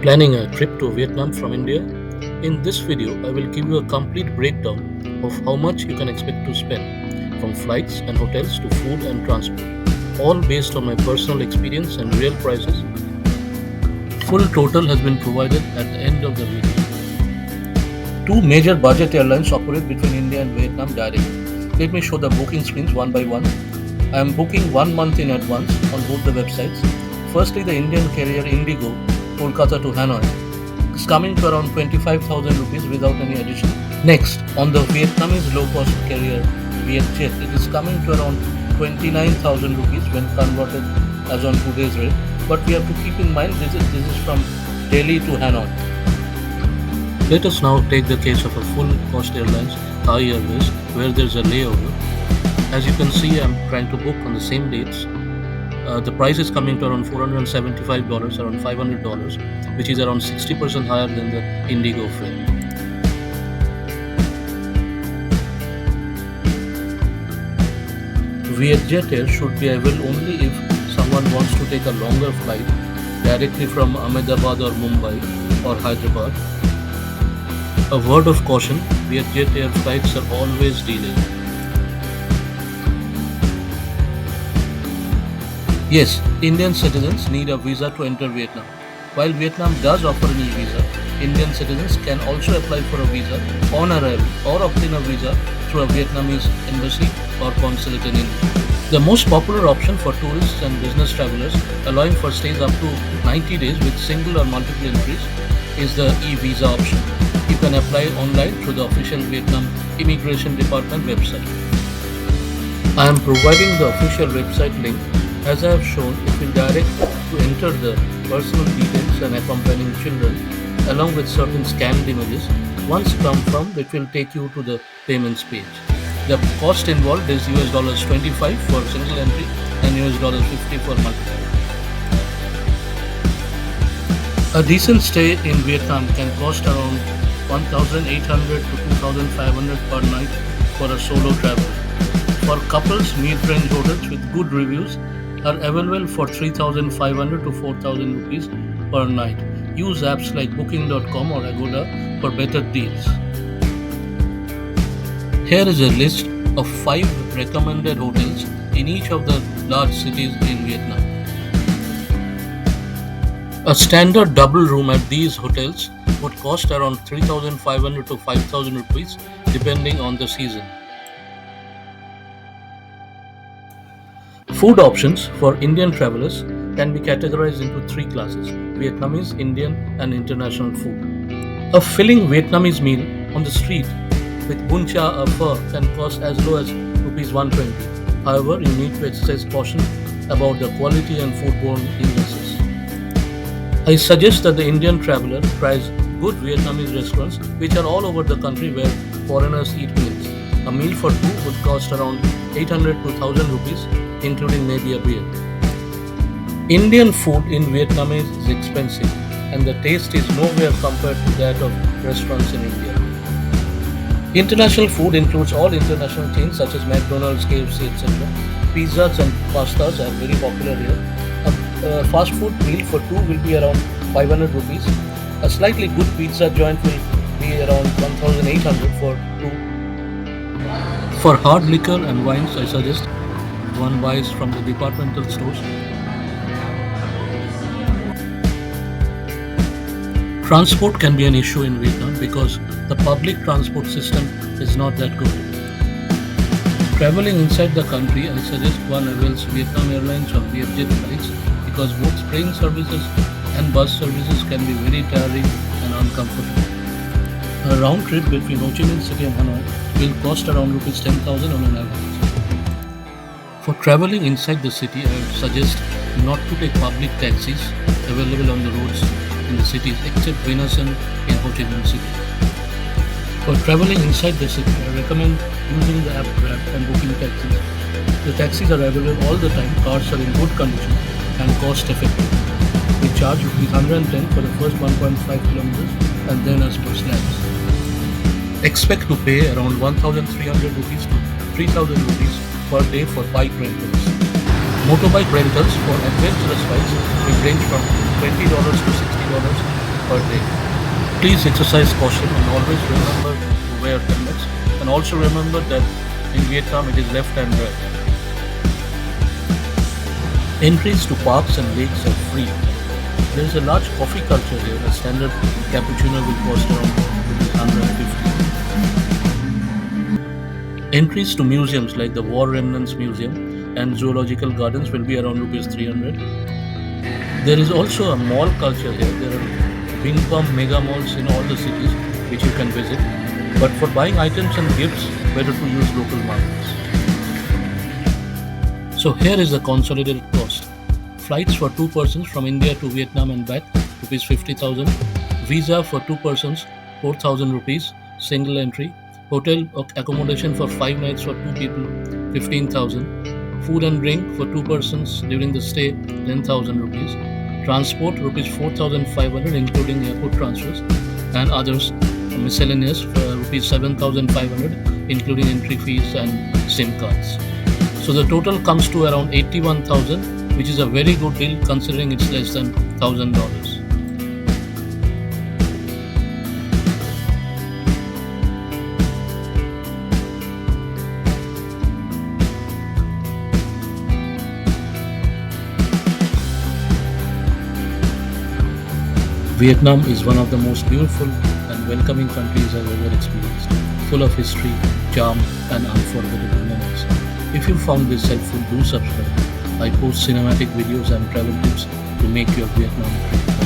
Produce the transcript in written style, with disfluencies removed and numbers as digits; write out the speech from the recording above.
Planning a trip to Vietnam from India? In this video, I will give you a complete breakdown of how much you can expect to spend, from flights and hotels to food and transport, all based on my personal experience and real prices. Full total has been provided at the end of the video. Two major budget airlines operate between India and Vietnam directly. Let me show the booking screens one by one. I am booking 1 month in advance on both the websites. Firstly, the Indian carrier Indigo, Kolkata to Hanoi, is coming to around 25,000 rupees without any addition. Next, on the Vietnamese low-cost carrier Vietjet, it is coming to around 29,000 rupees when converted as on today's rate. But we have to keep in mind this is from Delhi to Hanoi. Let us now take the case of a full-cost airlines, Thai Airways, where there is a layover. As you can see, I am trying to book on the same dates. The price is coming to around $475, around $500, which is around 60% higher than the Indigo fare. Vietjet Air should be available only if someone wants to take a longer flight directly from Ahmedabad or Mumbai or Hyderabad. A word of caution, Vietjet Air flights are always delayed. Yes, Indian citizens need a visa to enter Vietnam. While Vietnam does offer an e-visa, Indian citizens can also apply for a visa on arrival or obtain a visa through a Vietnamese embassy or consulate in India. The most popular option for tourists and business travelers, allowing for stays up to 90 days with single or multiple entries, is the e-visa option. You can apply online through the official Vietnam Immigration Department website. I am providing the official website link. As I have shown, it will direct to enter the personal details and accompanying children along with certain scanned images. Once confirmed, it will take you to the payments page. The cost involved is $25 for single entry and $50 for multiple. A decent stay in Vietnam can cost around 1,800 to 2,500 per night for a solo traveler. For couples, mid-range hotels with good reviews are available for 3,500 to 4,000 rupees per night. Use apps like Booking.com or Agoda for better deals. Here is a list of 5 recommended hotels in each of the large cities in Vietnam. A standard double room at these hotels would cost around 3,500 to 5,000 rupees depending on the season. Food options for Indian travelers can be categorized into 3 classes: Vietnamese, Indian, and international food. A filling Vietnamese meal on the street with bun cha or pho can cost as low as Rs 120. However, you need to exercise caution about the quality and foodborne illnesses. I suggest that the Indian traveler tries good Vietnamese restaurants which are all over the country where foreigners eat meals. A meal for 2 would cost around 800 to 1,000 rupees, including maybe a beer. Indian food in Vietnam is expensive and the taste is nowhere compared to that of restaurants in India. International food includes all international chains such as McDonald's, KFC, etc. Pizzas and pastas are very popular here. A fast food meal for 2 will be around 500 rupees. A slightly good pizza joint will be around 1,800 for 2. For hard liquor and wines, I suggest one buys from the departmental stores. Transport can be an issue in Vietnam because the public transport system is not that good. Traveling inside the country, I suggest one avails Vietnam Airlines or Vietjet flights because both train services and bus services can be very tiring and uncomfortable. A round trip between Ho Chi Minh City and Hanoi will cost around Rs 10,000 on an average. For traveling inside the city, I would suggest not to take public taxis available on the roads in the cities except Vinasan in Ho Chi Minh City. For traveling inside the city, I recommend using the app Grab and booking taxis. The taxis are available all the time, cars are in good condition and cost effective. We charge Rs 110 for the first 1.5 kilometers and then as per slabs. Expect to pay around 1,300 rupees to 3,000 rupees per day for bike rentals. Motorbike rentals for adventurous bikes will range from $20 to $60 per day. Please exercise caution and always remember to wear helmets. And also remember that in Vietnam it is left and right. Entries to parks and lakes are free. There is a large coffee culture here. A standard cappuccino will cost around 150. Entries to museums like the War Remnants Museum and Zoological Gardens will be around rupees 300. There is also a mall culture here. There are bing bang mega malls in all the cities which you can visit. But for buying items and gifts, better to use local markets. So here is the consolidated cost. Flights for two persons from India to Vietnam and back, rupees 50,000. Visa for two persons, 4,000 rupees, single entry. Hotel accommodation for 5 nights for two people, 15,000. Food and drink for two persons during the stay, 10,000 rupees. Transport, rupees 4,500 including airport transfers and others. Miscellaneous for rupees 7,500 including entry fees and SIM cards. So the total comes to around 81,000, which is a very good deal considering it's less than $1,000. Vietnam is one of the most beautiful and welcoming countries I've ever experienced, full of history, charm, and unforgettable moments. If you found this helpful, do subscribe. I post cinematic videos and travel tips to make your Vietnam trip